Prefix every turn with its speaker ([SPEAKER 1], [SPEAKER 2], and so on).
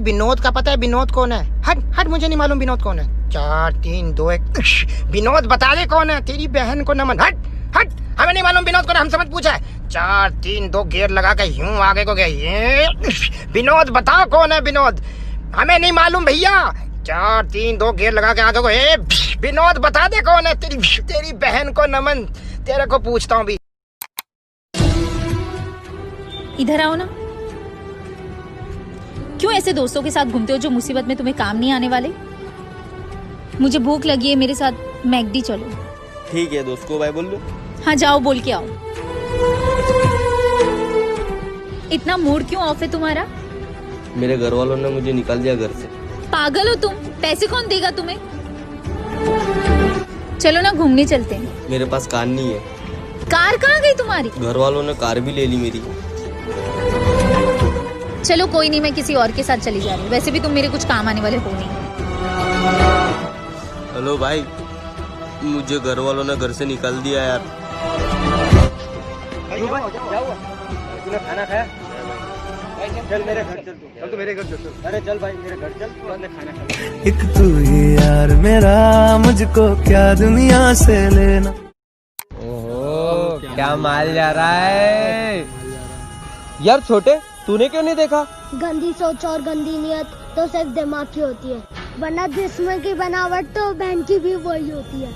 [SPEAKER 1] विनोद का पता है? विनोद कौन है? हट हट, मुझे नहीं मालूम विनोद कौन है। 4 3 2 1 विनोद बता दे कौन है। तेरी बहन को नमन। हट हट, हमें नहीं मालूम विनोद कौन है, हमसे मत पूछा है। 4 3 2 गियर लगा के यूं आगे को गया। ये विनोद बता कौन है विनोद? हमें नहीं मालूम भैया। 4 3 2 गियर लगा के आगे को। विनोद बता दे कौन है। तेरी बहन को नमन, तेरे को पूछता हूँ भी।
[SPEAKER 2] इधर आओ ना। क्यों ऐसे दोस्तों के साथ घूमते हो जो मुसीबत में तुम्हें काम नहीं आने वाले? मुझे भूख लगी है, मेरे साथ मैकडी चलो।
[SPEAKER 3] ठीक है, दोस्त को बाय बोल दो।
[SPEAKER 2] हाँ जाओ, बोल के आओ। इतना मूड क्यों ऑफ है तुम्हारा?
[SPEAKER 3] मेरे घर वालों ने मुझे निकाल दिया घर से।
[SPEAKER 2] पागल हो तुम? पैसे कौन देगा तुम्हें? चलो ना घूमने चलते हैं।
[SPEAKER 3] मेरे पास कार नहीं है।
[SPEAKER 2] कार कहाँ गई तुम्हारी?
[SPEAKER 3] घर वालों ने कार भी ले ली मेरी।
[SPEAKER 2] चलो कोई नहीं, मैं किसी और के साथ चली जा रही हूँ। वैसे भी तुम मेरे कुछ काम आने वाले हो नहीं।
[SPEAKER 3] हेलो भाई, मुझे घर वालों ने घर से निकाल दिया यार।
[SPEAKER 4] तूने खाना खाया? चल मेरे घर चल। चल तो मेरे घर चल। अरे चल भाई मेरे घर चल, तुरंत खाना खा।
[SPEAKER 5] एक तू ही यार मेरा, मुझको क्या दुनिया से लेना।
[SPEAKER 6] ओहो, क्या माल जा रहा है यार। छोटे, तूने क्यों नहीं देखा?
[SPEAKER 7] गंदी सोच और गंदी नियत तो सिर्फ दिमाग की होती है, वरना जिस्म की बनावट तो बहन की भी वही होती है।